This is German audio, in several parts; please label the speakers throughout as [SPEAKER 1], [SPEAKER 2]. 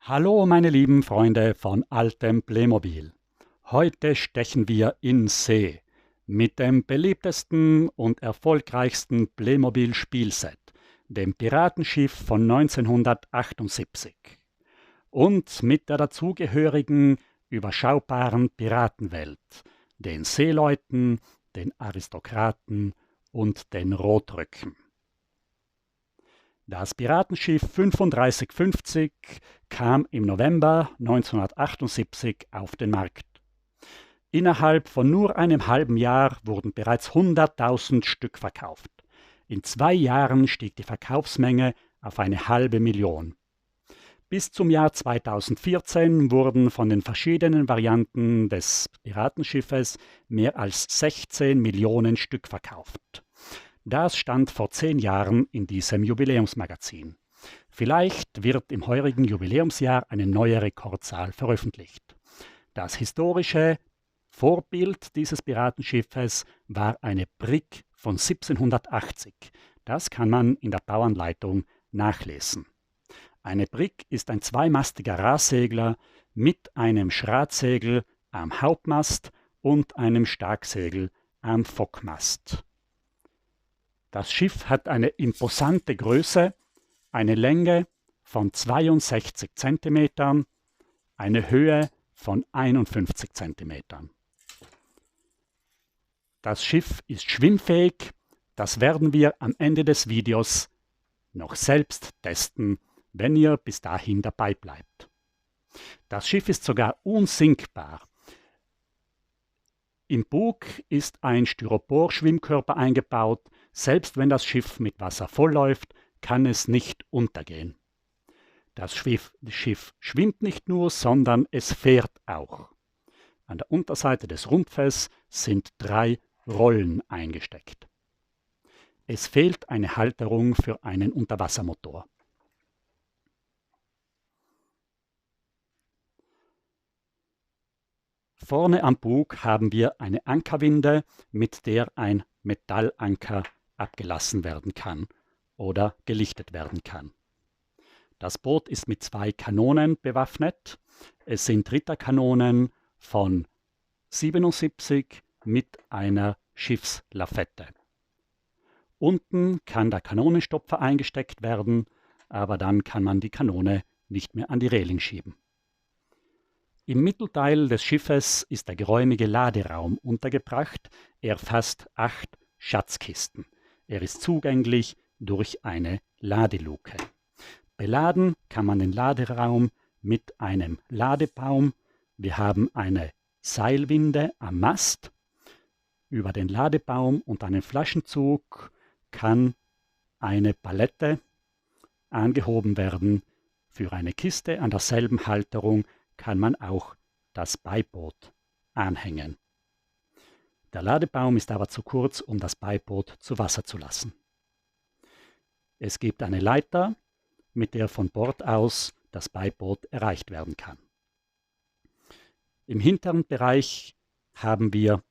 [SPEAKER 1] Hallo meine lieben Freunde von altem Playmobil. Heute stechen wir in See mit dem beliebtesten und erfolgreichsten Playmobil-Spielset, dem Piratenschiff von 1978 und mit der dazugehörigen überschaubaren Piratenwelt, den Seeleuten, den Aristokraten und den Rotröcken. Das Piratenschiff 3550 kam im November 1978 auf den Markt. Innerhalb von nur einem halben Jahr wurden bereits 100.000 Stück verkauft. In 2 Jahren stieg die Verkaufsmenge auf eine halbe Million. Bis zum Jahr 2014 wurden von den verschiedenen Varianten des Piratenschiffes mehr als 16 Millionen Stück verkauft. Das stand vor 10 Jahren in diesem Jubiläumsmagazin. Vielleicht wird im heurigen Jubiläumsjahr eine neue Rekordzahl veröffentlicht. Das historische Vorbild dieses Piratenschiffes war eine Brigg von 1780. Das kann man in der Bauanleitung nachlesen. Eine Brigg ist ein zweimastiger Rahsegler mit einem Schratsegel am Hauptmast und einem Starksegel am Fockmast. Das Schiff hat eine imposante Größe, eine Länge von 62 cm, eine Höhe von 51 cm. Das Schiff ist schwimmfähig, das werden wir am Ende des Videos noch selbst testen, wenn ihr bis dahin dabei bleibt. Das Schiff ist sogar unsinkbar. Im Bug ist ein Styropor-Schwimmkörper eingebaut. Selbst wenn das Schiff mit Wasser vollläuft, kann es nicht untergehen. Das Schiff schwimmt nicht nur, sondern es fährt auch. An der Unterseite des Rumpfes sind 3 Rollen eingesteckt. Es fehlt eine Halterung für einen Unterwassermotor. Vorne am Bug haben wir eine Ankerwinde, mit der ein Metallanker abgelassen werden kann oder gelichtet werden kann. Das Boot ist mit 2 Kanonen bewaffnet. Es sind Ritterkanonen von 77 mit einer Schiffslafette. Unten kann der Kanonenstopfer eingesteckt werden, aber dann kann man die Kanone nicht mehr an die Reling schieben. Im Mittelteil des Schiffes ist der geräumige Laderaum untergebracht. Er fasst 8 Schatzkisten. Er ist zugänglich durch eine Ladeluke. Beladen kann man den Laderaum mit einem Ladebaum. Wir haben eine Seilwinde am Mast. Über den Ladebaum und einen Flaschenzug kann eine Palette angehoben werden. Für eine Kiste an derselben Halterung kann man auch das Beiboot anhängen. Der Ladebaum ist aber zu kurz, um das Beiboot zu Wasser zu lassen. Es gibt eine Leiter, mit der von Bord aus das Beiboot erreicht werden kann. Im hinteren Bereich haben wir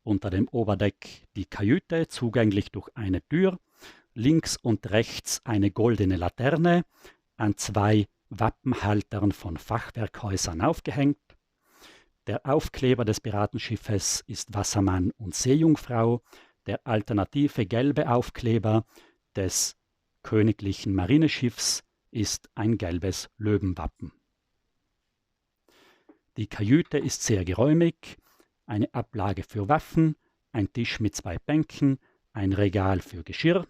[SPEAKER 1] unter dem Oberdeck die Kajüte, zugänglich durch eine Tür, links und rechts eine goldene Laterne, an 2 Wappenhaltern von Fachwerkhäusern aufgehängt. Der Aufkleber des Piratenschiffes ist Wassermann und Seejungfrau. Der alternative gelbe Aufkleber des königlichen Marineschiffs ist ein gelbes Löwenwappen. Die Kajüte ist sehr geräumig, eine Ablage für Waffen, ein Tisch mit 2 Bänken, ein Regal für Geschirr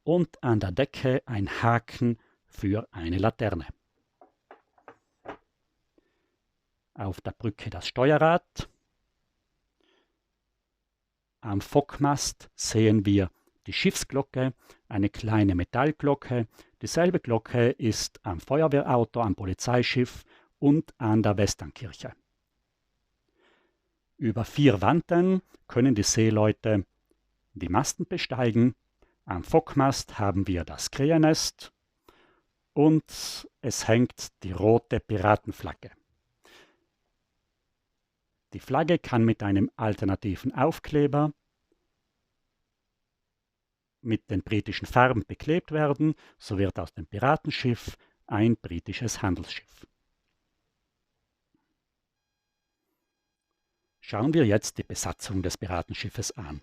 [SPEAKER 1] und an der Decke ein Haken für eine Laterne. Auf der Brücke das Steuerrad. Am Fockmast sehen wir die Schiffsglocke, eine kleine Metallglocke. Dieselbe Glocke ist am Feuerwehrauto, am Polizeischiff und an der Westernkirche. Über 4 Wanten können die Seeleute die Masten besteigen. Am Fockmast haben wir das Krähennest und es hängt die rote Piratenflagge. Die Flagge kann mit einem alternativen Aufkleber mit den britischen Farben beklebt werden, so wird aus dem Piratenschiff ein britisches Handelsschiff. Schauen wir jetzt die Besatzung des Piratenschiffes an.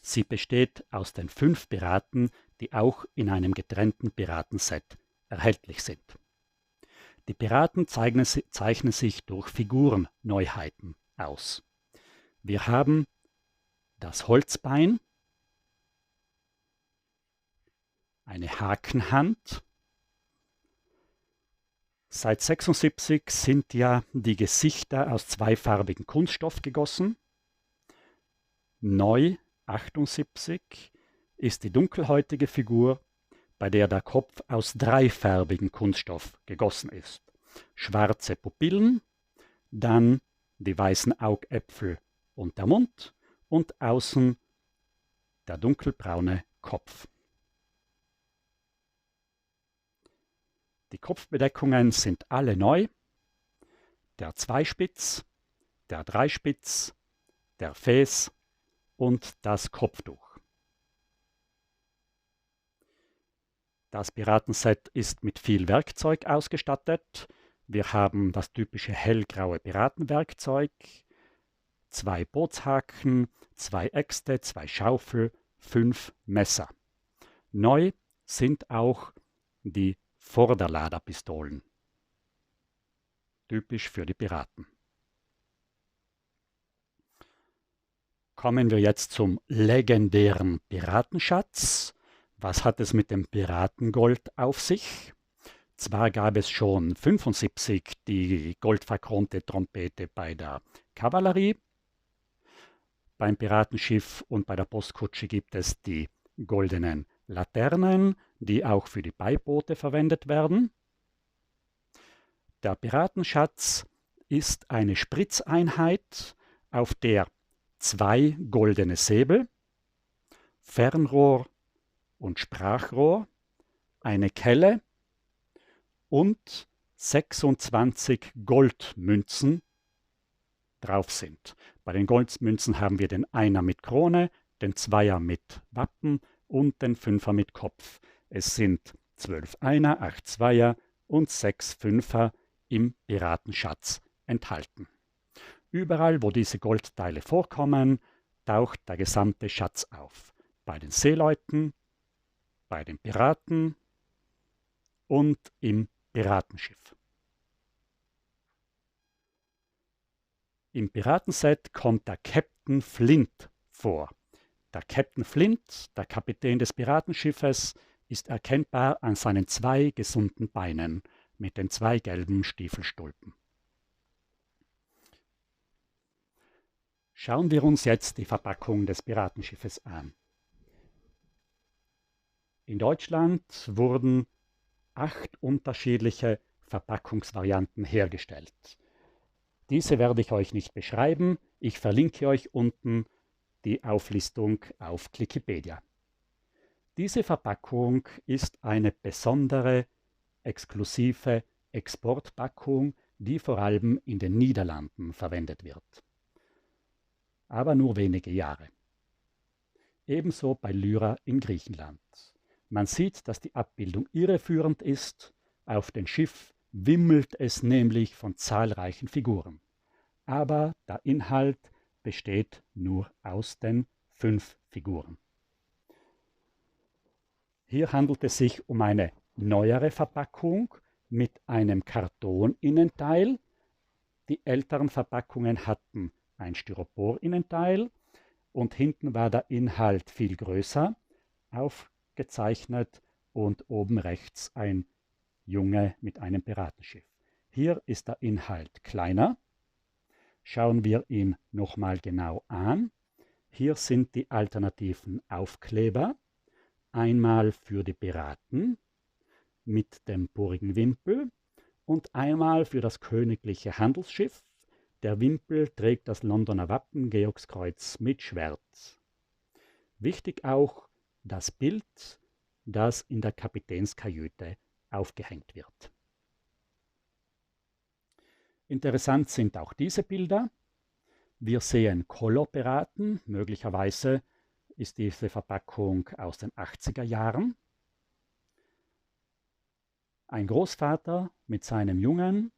[SPEAKER 1] Sie besteht aus den 5 Piraten, die auch in einem getrennten Piratenset erhältlich sind. Die Piraten zeichnen sich durch Figurenneuheiten aus. Wir haben das Holzbein, eine Hakenhand. Seit 76 sind ja die Gesichter aus zweifarbigem Kunststoff gegossen. Neu 78 ist die dunkelhäutige Figur, bei der der Kopf aus dreifarbigem Kunststoff gegossen ist. Schwarze Pupillen, dann die weißen Augäpfel und der Mund und außen der dunkelbraune Kopf. Die Kopfbedeckungen sind alle neu. Der Zweispitz, der Dreispitz, der Fes und das Kopftuch. Das Piratenset ist mit viel Werkzeug ausgestattet. Wir haben das typische hellgraue Piratenwerkzeug, 2 Bootshaken, 2 Äxte, 2 Schaufel, 5 Messer. Neu sind auch die Vorderladerpistolen, typisch für die Piraten. Kommen wir jetzt zum legendären Piratenschatz. Was hat es mit dem Piratengold auf sich? Zwar gab es schon 75 die goldverkronte Trompete bei der Kavallerie. Beim Piratenschiff und bei der Postkutsche gibt es die goldenen Laternen, die auch für die Beiboote verwendet werden. Der Piratenschatz ist eine Spritzeinheit, auf der 2 goldene Säbel, Fernrohr und Sprachrohr, eine Kelle und 26 Goldmünzen drauf sind. Bei den Goldmünzen haben wir den Einer mit Krone, den Zweier mit Wappen und den Fünfer mit Kopf. Es sind 12 Einer, 8 Zweier und 6 Fünfer im Piratenschatz enthalten. Überall, wo diese Goldteile vorkommen, taucht der gesamte Schatz auf. Bei den Seeleuten, bei den Piraten und im Piratenschiff. Im Piratenset kommt der Captain Flint vor. Der Captain Flint, der Kapitän des Piratenschiffes, ist erkennbar an seinen 2 gesunden Beinen mit den 2 gelben Stiefelstulpen. Schauen wir uns jetzt die Verpackung des Piratenschiffes an. In Deutschland wurden 8 unterschiedliche Verpackungsvarianten hergestellt. Diese werde ich euch nicht beschreiben. Ich verlinke euch unten die Auflistung auf Wikipedia. Diese Verpackung ist eine besondere, exklusive Exportpackung, die vor allem in den Niederlanden verwendet wird. Aber nur wenige Jahre. Ebenso bei Lyra in Griechenland. Man sieht, dass die Abbildung irreführend ist. Auf dem Schiff wimmelt es nämlich von zahlreichen Figuren. Aber der Inhalt besteht nur aus den 5 Figuren. Hier handelt es sich um eine neuere Verpackung mit einem Kartoninnenteil. Die älteren Verpackungen hatten ein Styroporinnenteil und hinten war der Inhalt viel größer aufgezeichnet und oben rechts ein Junge mit einem Piratenschiff. Hier ist der Inhalt kleiner. Schauen wir ihn nochmal genau an. Hier sind die alternativen Aufkleber. Einmal für die Piraten mit dem purigen Wimpel und einmal für das königliche Handelsschiff. Der Wimpel trägt das Londoner Wappen Georgskreuz mit Schwert. Wichtig auch das Bild, das in der Kapitänskajüte aufgehängt wird. Interessant sind auch diese Bilder. Wir sehen Kolorpiraten, möglicherweise ist diese Verpackung aus den 80er Jahren. Ein Großvater mit seinem Jungen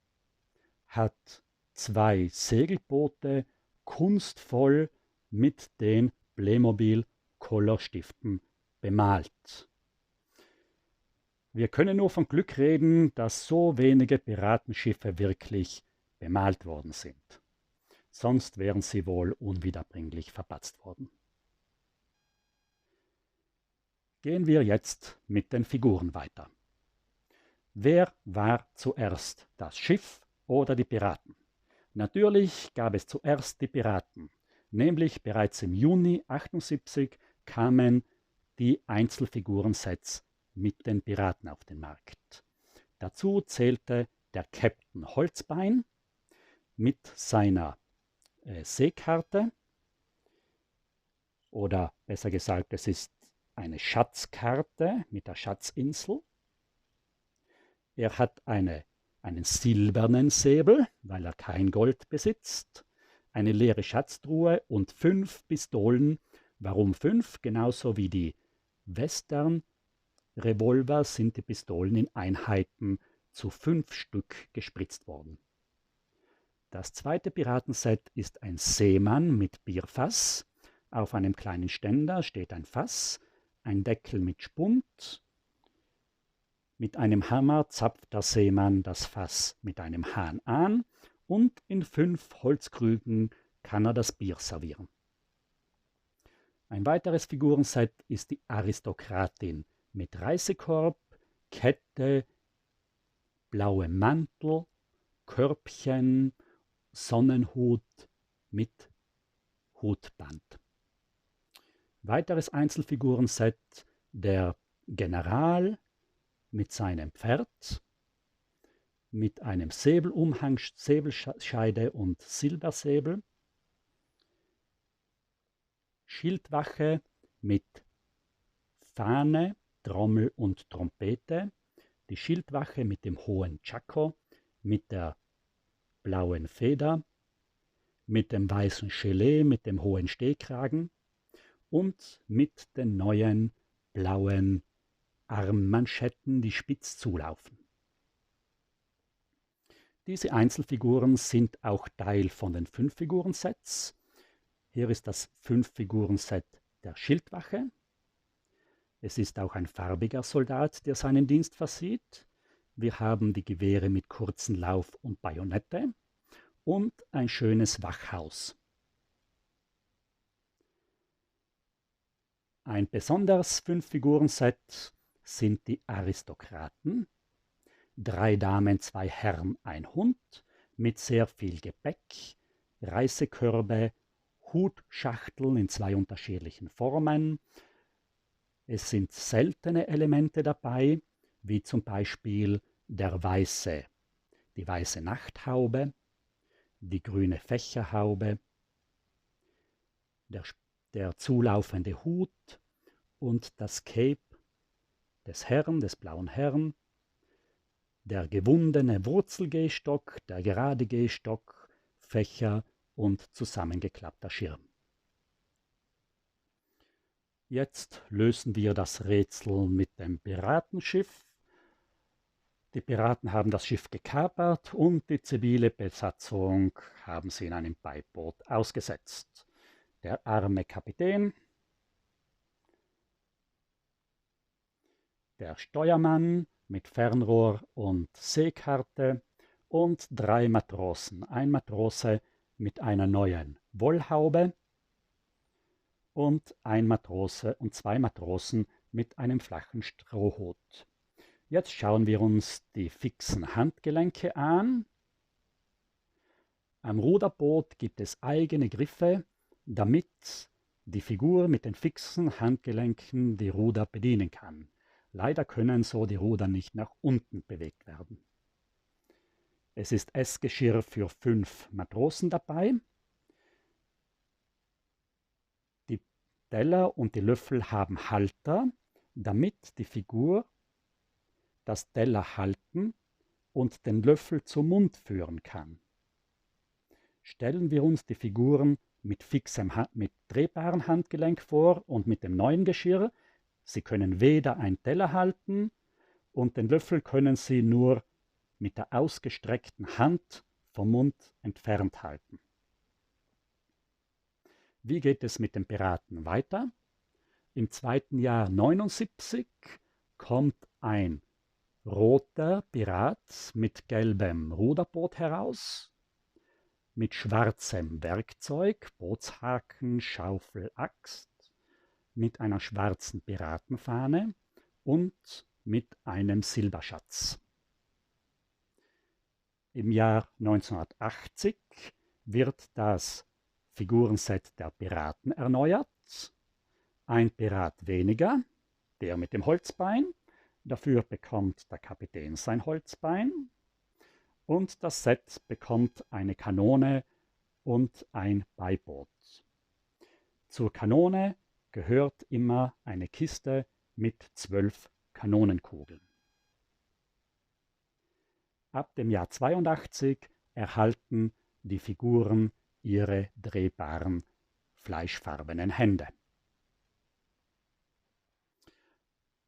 [SPEAKER 1] hat 2 Segelboote kunstvoll mit den Playmobil Colorstiften bemalt. Wir können nur von Glück reden, dass so wenige Piratenschiffe wirklich bemalt worden sind. Sonst wären sie wohl unwiederbringlich verpatzt worden. Gehen wir jetzt mit den Figuren weiter. Wer war zuerst, das Schiff oder die Piraten? Natürlich gab es zuerst die Piraten, nämlich bereits im Juni 1978 kamen die Einzelfigurensets mit den Piraten auf den Markt. Dazu zählte der Captain Holzbein mit seiner Seekarte, oder besser gesagt, es ist eine Schatzkarte mit der Schatzinsel. Er hat einen silbernen Säbel, weil er kein Gold besitzt, eine leere Schatztruhe und 5 Pistolen. Warum 5? Genauso wie die Western-Revolver sind die Pistolen in Einheiten zu 5 Stück gespritzt worden. Das zweite Piratenset ist ein Seemann mit Bierfass. Auf einem kleinen Ständer steht ein Fass, ein Deckel mit Spund. Mit einem Hammer zapft der Seemann das Fass mit einem Hahn an und in 5 Holzkrügen kann er das Bier servieren. Ein weiteres Figurenset ist die Aristokratin mit Reisekorb, Kette, blauem Mantel, Körbchen, Sonnenhut mit Hutband. Weiteres Einzelfigurenset, der General mit seinem Pferd, mit einem Säbelumhang, Säbelscheide und Silbersäbel, Schildwache mit Fahne, Trommel und Trompete, die Schildwache mit dem hohen Tschako, mit der blauen Feder, mit dem weißen Gilet, mit dem hohen Stehkragen und mit den neuen blauen Armmanschetten, die spitz zulaufen. Diese Einzelfiguren sind auch Teil von den 5-Figuren-Sets. Hier ist das 5-Figuren-Set der Schildwache. Es ist auch ein farbiger Soldat, der seinen Dienst versieht. Wir haben die Gewehre mit kurzen Lauf und Bajonette und ein schönes Wachhaus. Ein besonderes 5-Figuren-Set sind die Aristokraten. 3 Damen, 2 Herren, ein Hund mit sehr viel Gepäck, Reisekörbe, Hutschachteln in 2 unterschiedlichen Formen. Es sind seltene Elemente dabei, wie zum Beispiel die weiße Nachthaube, die grüne Fächerhaube, der zulaufende Hut und das Cape des Herrn, des blauen Herrn, der gewundene Wurzelgehstock, der gerade Gehstock, Fächer und zusammengeklappter Schirm. Jetzt lösen wir das Rätsel mit dem Piratenschiff. Die Piraten haben das Schiff gekapert und die zivile Besatzung haben sie in einem Beiboot ausgesetzt. Der arme Kapitän, der Steuermann mit Fernrohr und Seekarte und 3 Matrosen. Ein Matrose mit einer neuen Wollhaube und ein Matrose und 2 Matrosen mit einem flachen Strohhut. Jetzt schauen wir uns die fixen Handgelenke an. Am Ruderboot gibt es eigene Griffe, damit die Figur mit den fixen Handgelenken die Ruder bedienen kann. Leider können so die Ruder nicht nach unten bewegt werden. Es ist Essgeschirr für 5 Matrosen dabei. Die Teller und die Löffel haben Halter, damit die Figur das Teller halten und den Löffel zum Mund führen kann. Stellen wir uns die Figuren mit drehbarem Handgelenk vor und mit dem neuen Geschirr. Sie können weder einen Teller halten und den Löffel können Sie nur mit der ausgestreckten Hand vom Mund entfernt halten. Wie geht es mit den Piraten weiter? Im zweiten Jahr 79 kommt ein roter Pirat mit gelbem Ruderboot heraus, mit schwarzem Werkzeug, Bootshaken, Schaufel, Axt, mit einer schwarzen Piratenfahne und mit einem Silberschatz. Im Jahr 1980 wird das Figurenset der Piraten erneuert. Ein Pirat weniger, der mit dem Holzbein. Dafür bekommt der Kapitän sein Holzbein. Und das Set bekommt eine Kanone und ein Beiboot. Zur Kanone gehört immer eine Kiste mit 12 Kanonenkugeln. Ab dem Jahr 82 erhalten die Figuren ihre drehbaren fleischfarbenen Hände.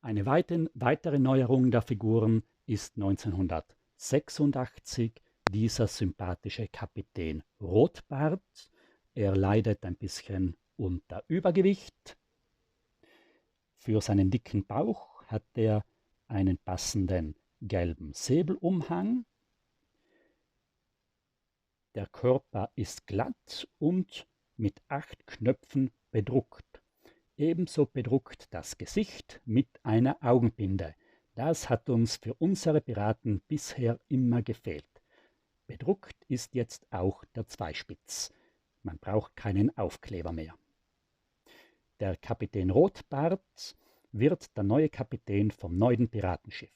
[SPEAKER 1] Eine weitere Neuerung der Figuren ist 1986 dieser sympathische Kapitän Rotbart. Er leidet ein bisschen unter Übergewicht. Für seinen dicken Bauch hat er einen passenden gelben Säbelumhang. Der Körper ist glatt und mit 8 Knöpfen bedruckt. Ebenso bedruckt das Gesicht mit einer Augenbinde. Das hat uns für unsere Piraten bisher immer gefehlt. Bedruckt ist jetzt auch der Zweispitz. Man braucht keinen Aufkleber mehr. Der Kapitän Rotbart wird der neue Kapitän vom neuen Piratenschiff.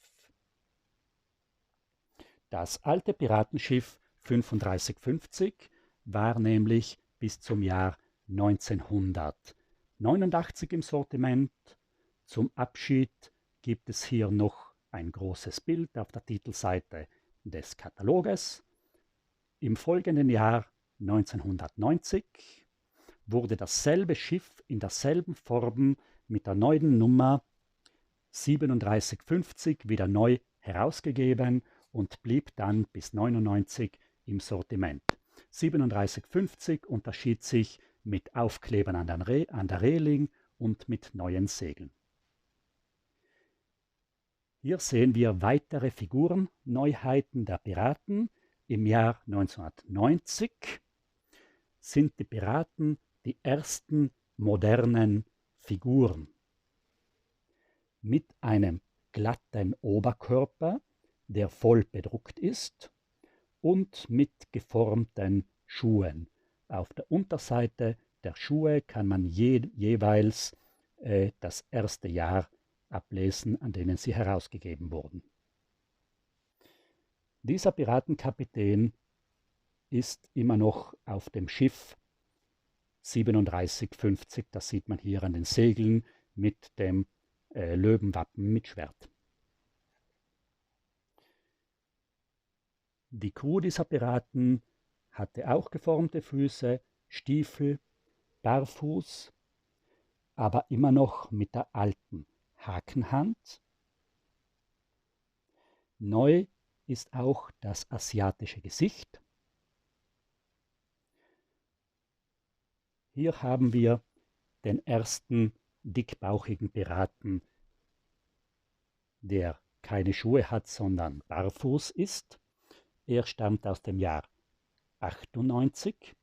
[SPEAKER 1] Das alte Piratenschiff 3550 war nämlich bis zum Jahr 1989 im Sortiment. Zum Abschied gibt es hier noch ein großes Bild auf der Titelseite des Kataloges. Im folgenden Jahr 1990 wurde dasselbe Schiff in derselben Form mit der neuen Nummer 3750 wieder neu herausgegeben und blieb dann bis 1999 im Sortiment. 3750 unterschied sich mit Aufklebern an der Reling und mit neuen Segeln. Hier sehen wir weitere Figurenneuheiten der Piraten. Im Jahr 1990 sind die Piraten die ersten modernen Figuren mit einem glatten Oberkörper, der voll bedruckt ist, und mit geformten Schuhen. Auf der Unterseite der Schuhe kann man jeweils das erste Jahr ablesen, an denen sie herausgegeben wurden. Dieser Piratenkapitän ist immer noch auf dem Schiff 3750, das sieht man hier an den Segeln mit dem Löwenwappen mit Schwert. Die Crew dieser Piraten hatte auch geformte Füße, Stiefel, barfuß, aber immer noch mit der alten Hakenhand. Neu ist auch das asiatische Gesicht. Hier haben wir den ersten dickbauchigen Piraten, der keine Schuhe hat, sondern barfuß ist. Er stammt aus dem Jahr 98.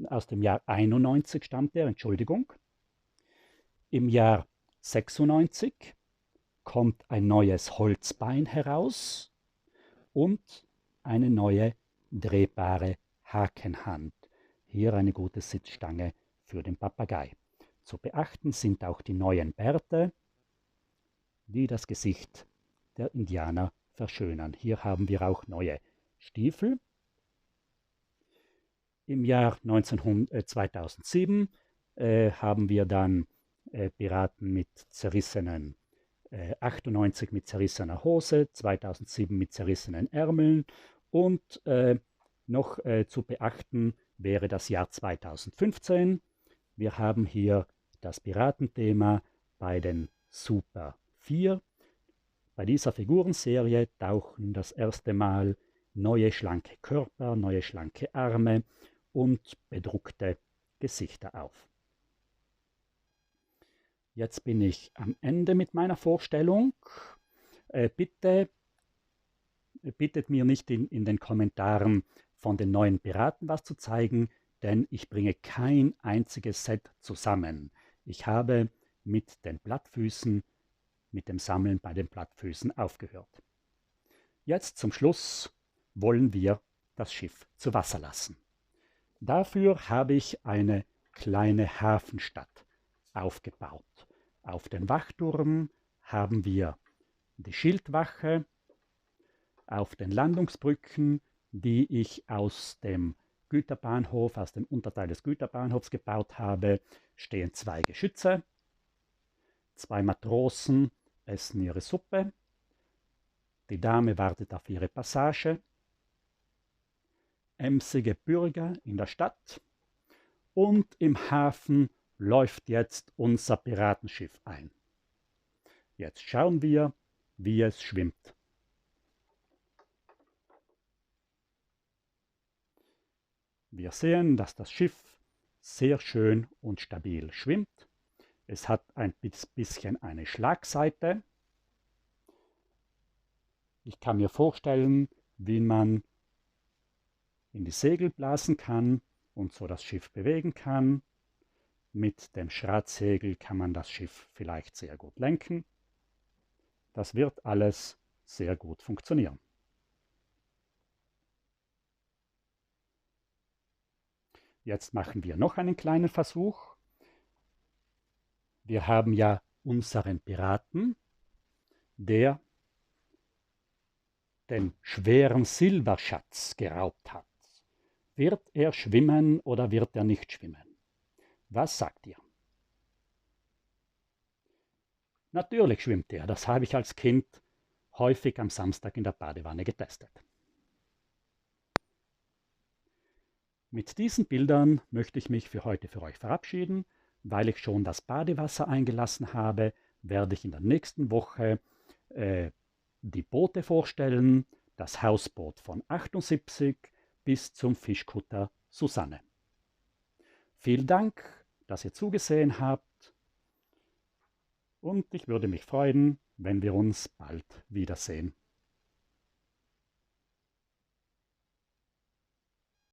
[SPEAKER 1] Aus dem Jahr 91 stammt er, Entschuldigung. Im Jahr 96 kommt ein neues Holzbein heraus und eine neue drehbare Hakenhand. Hier eine gute Sitzstange für den Papagei. Zu beachten sind auch die neuen Bärte, die das Gesicht der Indianer verschönern. Hier haben wir auch neue Stiefel. Im Jahr 2007 haben wir dann Piraten mit zerrissenen 98 mit zerrissener Hose, 2007 mit zerrissenen Ärmeln und noch zu beachten wäre das Jahr 2015. Wir haben hier das Piratenthema bei den Super 4. Bei dieser Figurenserie tauchen das erste Mal neue schlanke Körper, neue schlanke Arme und bedruckte Gesichter auf. Jetzt bin ich am Ende mit meiner Vorstellung. Bitte bittet mir nicht in den Kommentaren von den neuen Piraten was zu zeigen, denn ich bringe kein einziges Set zusammen. Ich habe mit den Plattfüßen, mit dem Sammeln bei den Plattfüßen aufgehört. Jetzt zum Schluss wollen wir das Schiff zu Wasser lassen. Dafür habe ich eine kleine Hafenstadt aufgebaut. Auf den Wachturm haben wir die Schildwache. Auf den Landungsbrücken, die ich aus dem Güterbahnhof, aus dem Unterteil des Güterbahnhofs gebaut habe, stehen 2 Geschütze. 2 Matrosen essen ihre Suppe. Die Dame wartet auf ihre Passage. Emsige Bürger in der Stadt. Und im Hafen läuft jetzt unser Piratenschiff ein. Jetzt schauen wir, wie es schwimmt. Wir sehen, dass das Schiff sehr schön und stabil schwimmt. Es hat ein bisschen eine Schlagseite. Ich kann mir vorstellen, wie man in die Segel blasen kann und so das Schiff bewegen kann. Mit dem Schratsegel kann man das Schiff vielleicht sehr gut lenken. Das wird alles sehr gut funktionieren. Jetzt machen wir noch einen kleinen Versuch. Wir haben ja unseren Piraten, der den schweren Silberschatz geraubt hat. Wird er schwimmen oder wird er nicht schwimmen? Was sagt ihr? Natürlich schwimmt er. Das habe ich als Kind häufig am Samstag in der Badewanne getestet. Mit diesen Bildern möchte ich mich für heute für euch verabschieden. Weil ich schon das Badewasser eingelassen habe, werde ich in der nächsten Woche die Boote vorstellen, das Hausboot von 78 bis zum Fischkutter Susanne. Vielen Dank, dass ihr zugesehen habt und ich würde mich freuen, wenn wir uns bald wiedersehen.